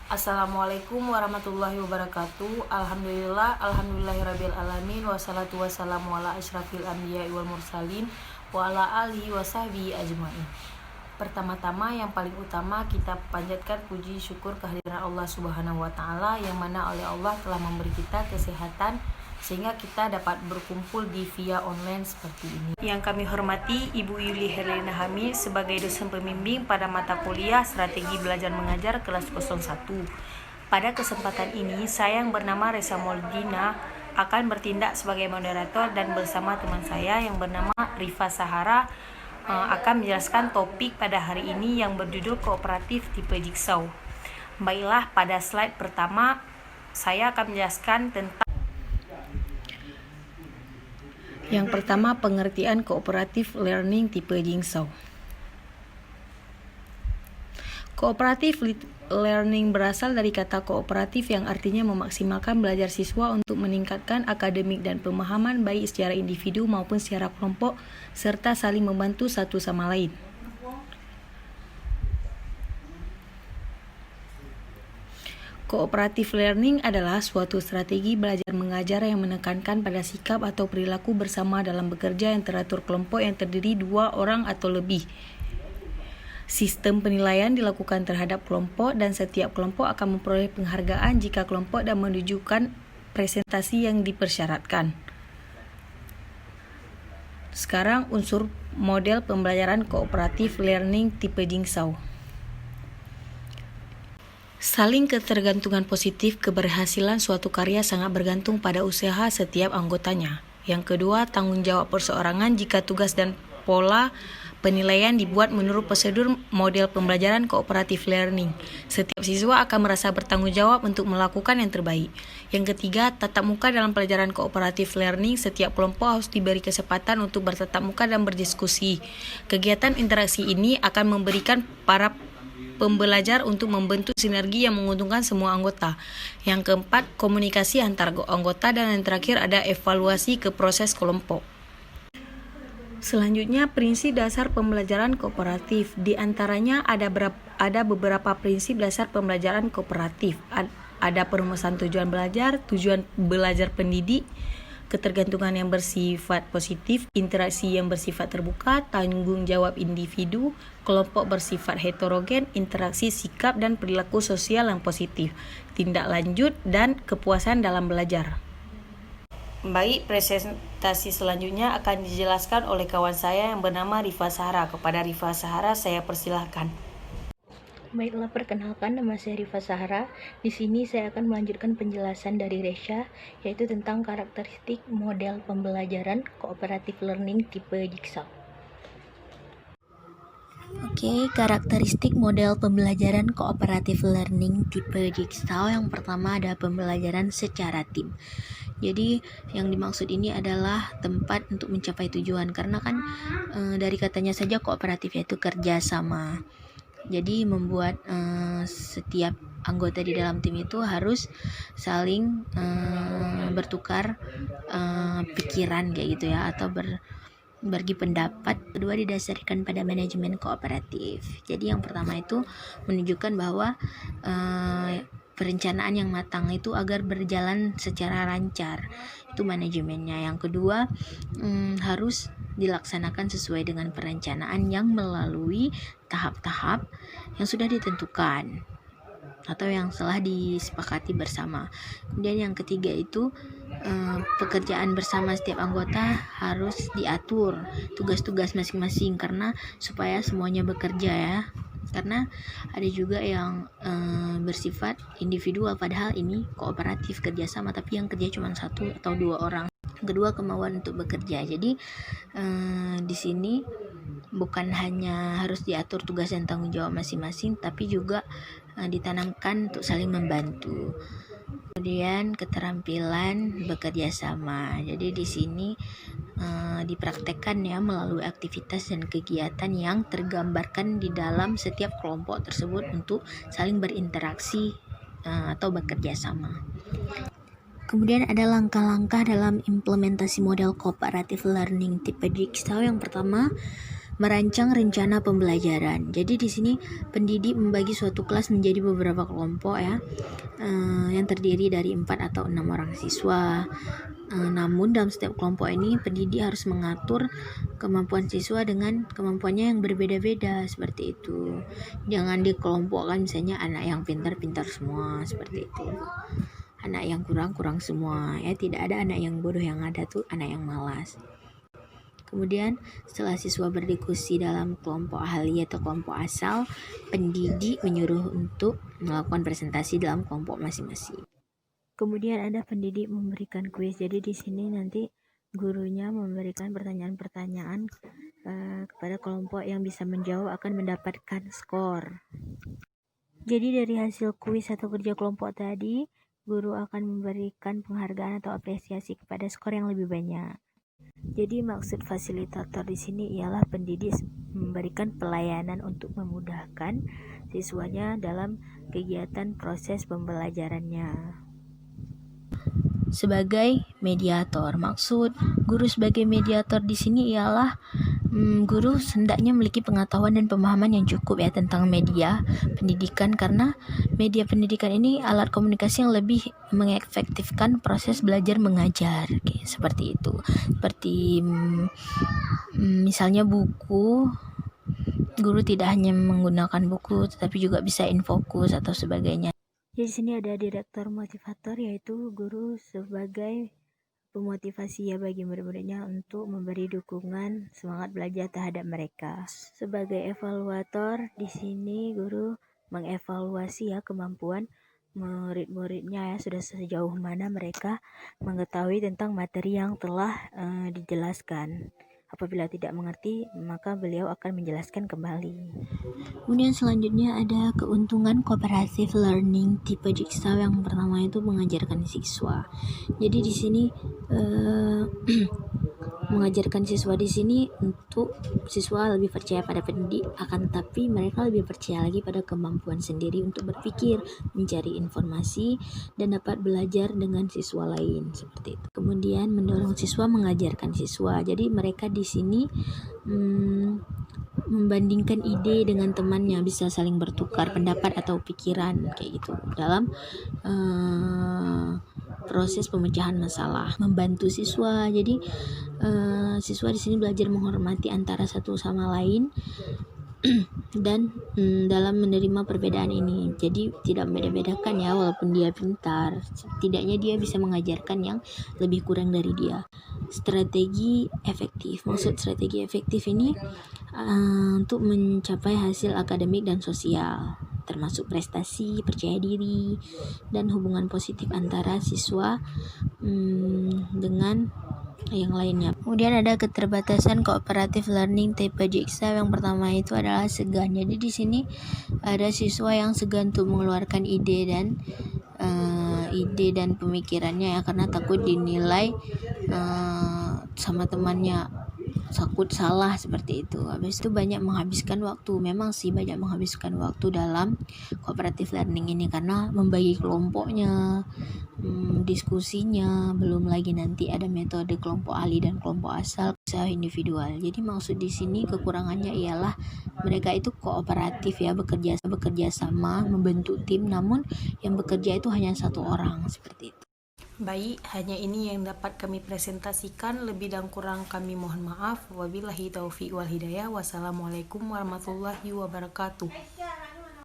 Assalamualaikum warahmatullahi wabarakatuh. Alhamdulillahirabbil alamin, wassalatu wassalamu ala asyrafil anbiya'i wal mursalin wa ala alihi wasahbihi ajmain. Pertama-tama yang paling utama kita panjatkan puji syukur kehadiran Allah Subhanahu wa taala yang mana oleh Allah telah memberi kita kesehatan sehingga kita dapat berkumpul di via online seperti ini. Yang kami hormati Ibu Yuli Herlina Hamid sebagai dosen pembimbing pada mata kuliah Strategi Belajar Mengajar kelas 01. Pada kesempatan ini, saya yang bernama Reza Moldina akan bertindak sebagai moderator dan bersama teman saya yang bernama Rifa Sahara akan menjelaskan topik pada hari ini yang berjudul kooperatif tipe Jigsaw. Baiklah, pada slide pertama saya akan menjelaskan tentang yang pertama, pengertian kooperatif learning tipe Jigsaw. Kooperatif learning berasal dari kata kooperatif yang artinya memaksimalkan belajar siswa untuk meningkatkan akademik dan pemahaman baik secara individu maupun secara kelompok serta saling membantu satu sama lain. Cooperative learning adalah suatu strategi belajar mengajar yang menekankan pada sikap atau perilaku bersama dalam bekerja yang teratur kelompok yang terdiri 2 orang atau lebih. Sistem penilaian dilakukan terhadap kelompok dan setiap kelompok akan memperoleh penghargaan jika kelompok dan menunjukkan presentasi yang dipersyaratkan. Sekarang unsur model pembelajaran kooperatif learning tipe Jigsaw. Saling ketergantungan positif keberhasilan suatu karya sangat bergantung pada usaha setiap anggotanya. Yang kedua, tanggung jawab perseorangan jika tugas dan pola penilaian dibuat menurut prosedur model pembelajaran kooperatif learning. Setiap siswa akan merasa bertanggung jawab untuk melakukan yang terbaik. Yang ketiga, tatap muka dalam pelajaran kooperatif learning. Setiap kelompok harus diberi kesempatan untuk bertatap muka dan berdiskusi. Kegiatan interaksi ini akan memberikan para pembelajar untuk membentuk sinergi yang menguntungkan semua anggota. Yang keempat, komunikasi antar anggota, dan yang terakhir ada evaluasi ke proses kelompok. Selanjutnya, prinsip dasar pembelajaran kooperatif. Di antaranya ada beberapa prinsip dasar pembelajaran kooperatif. Ada perumusan tujuan belajar belajar pendidik, ketergantungan yang bersifat positif, interaksi yang bersifat terbuka, tanggung jawab individu, kelompok bersifat heterogen, interaksi sikap dan perilaku sosial yang positif, tindak lanjut, dan kepuasan dalam belajar. Baik, presentasi selanjutnya akan dijelaskan oleh kawan saya yang bernama Rifa Sahara. Kepada Rifa Sahara saya persilahkan. Baiklah, perkenalkan, nama saya Rifa Sahara. Di sini saya akan melanjutkan penjelasan dari Resha, yaitu tentang karakteristik model pembelajaran kooperatif learning tipe Jigsaw. Oke, karakteristik model pembelajaran kooperatif learning tipe Jigsaw. Yang pertama ada pembelajaran secara tim. Jadi yang dimaksud ini adalah tempat untuk mencapai tujuan, karena kan dari katanya saja kooperatif yaitu kerja sama. Jadi membuat setiap anggota di dalam tim itu harus saling bertukar pikiran kayak gitu ya, atau berbagi pendapat. Kedua, didasarkan pada manajemen kooperatif. Jadi yang pertama itu menunjukkan bahwa perencanaan yang matang itu agar berjalan secara lancar, itu manajemennya. Yang kedua, harus dilaksanakan sesuai dengan perencanaan yang melalui tahap-tahap yang sudah ditentukan atau yang telah disepakati bersama. Kemudian yang ketiga itu pekerjaan bersama setiap anggota harus diatur tugas-tugas masing-masing, karena supaya semuanya bekerja ya. Karena ada juga yang bersifat individual, padahal ini kooperatif kerjasama, tapi yang kerja cuma 1 atau 2 orang. Kedua, kemauan untuk bekerja. Jadi di sini bukan hanya harus diatur tugas dan tanggung jawab masing-masing, tapi juga ditanamkan untuk saling membantu. Kemudian keterampilan bekerja sama. Jadi di sini dipraktekkan ya melalui aktivitas dan kegiatan yang tergambarkan di dalam setiap kelompok tersebut untuk saling berinteraksi atau bekerja sama. Kemudian ada langkah-langkah dalam implementasi model cooperative learning tipe Jigsaw. Yang pertama, Merancang rencana pembelajaran. Jadi di sini pendidik membagi suatu kelas menjadi beberapa kelompok ya, yang terdiri dari 4 atau 6 orang siswa. Namun dalam setiap kelompok ini pendidik harus mengatur kemampuan siswa dengan kemampuannya yang berbeda-beda seperti itu. Jangan dikelompokkan misalnya anak yang pintar-pintar semua seperti itu, anak yang kurang semua ya, tidak ada anak yang bodoh, yang ada tuh anak yang malas. Kemudian setelah siswa berdiskusi dalam kelompok ahli atau kelompok asal, pendidik menyuruh untuk melakukan presentasi dalam kelompok masing-masing. Kemudian ada pendidik memberikan kuis. Jadi di sini nanti gurunya memberikan pertanyaan-pertanyaan kepada kelompok yang bisa menjawab akan mendapatkan skor. Jadi dari hasil kuis atau kerja kelompok tadi, guru akan memberikan penghargaan atau apresiasi kepada skor yang lebih banyak. Jadi maksud fasilitator di sini ialah pendidik memberikan pelayanan untuk memudahkan siswanya dalam kegiatan proses pembelajarannya. Sebagai mediator, maksud guru sebagai mediator di sini ialah guru hendaknya memiliki pengetahuan dan pemahaman yang cukup ya tentang media pendidikan, karena media pendidikan ini alat komunikasi yang lebih mengefektifkan proses belajar mengajar, seperti itu. Seperti misalnya buku, guru tidak hanya menggunakan buku tetapi juga bisa infokus atau sebagainya. Di sini ada direktur motivator, yaitu guru sebagai pemotivasi ya bagi murid-muridnya untuk memberi dukungan semangat belajar terhadap mereka. Sebagai evaluator, di sini guru mengevaluasi ya kemampuan murid-muridnya ya, sudah sejauh mana mereka mengetahui tentang materi yang telah dijelaskan. Apabila tidak mengerti, maka beliau akan menjelaskan kembali. Kemudian selanjutnya ada keuntungan cooperative learning tipe Jigsaw. Yang pertama itu mengajarkan siswa. Jadi di sini mengajarkan siswa di sini untuk siswa lebih percaya pada pendidik, akan tapi mereka lebih percaya lagi pada kemampuan sendiri untuk berpikir, mencari informasi, dan dapat belajar dengan siswa lain seperti itu. Kemudian mendorong siswa mengajarkan siswa. Jadi mereka di sini membandingkan ide dengan temannya, bisa saling bertukar pendapat atau pikiran kayak gitu dalam proses pemecahan masalah, membantu siswa. Jadi siswa di sini belajar menghormati antara satu sama lain dan dalam menerima perbedaan ini. Jadi tidak membeda-bedakan ya, walaupun dia pintar, setidaknya dia bisa mengajarkan yang lebih kurang dari dia. Strategi efektif. Maksud strategi efektif ini untuk mencapai hasil akademik dan sosial, termasuk prestasi, percaya diri, dan hubungan positif antara siswa dengan yang lainnya. Kemudian ada keterbatasan cooperative learning tipe Jigsaw. Yang pertama itu adalah segan. Jadi di sini ada siswa yang segan untuk mengeluarkan ide dan pemikirannya ya, karena takut dinilai sama temannya, takut salah seperti itu. Habis itu banyak menghabiskan waktu. Memang sih banyak menghabiskan waktu dalam cooperative learning ini, karena membagi kelompoknya, diskusinya, belum lagi nanti ada metode kelompok ahli dan kelompok asal, usaha individual. Jadi maksud di sini kekurangannya ialah mereka itu kooperatif ya, bekerja sama, membentuk tim, namun yang bekerja itu hanya satu orang seperti itu. Baik, hanya ini yang dapat kami presentasikan. Lebih dan kurang kami mohon maaf. Wabillahi taufiq wal hidayah. Wassalamualaikum warahmatullahi wabarakatuh.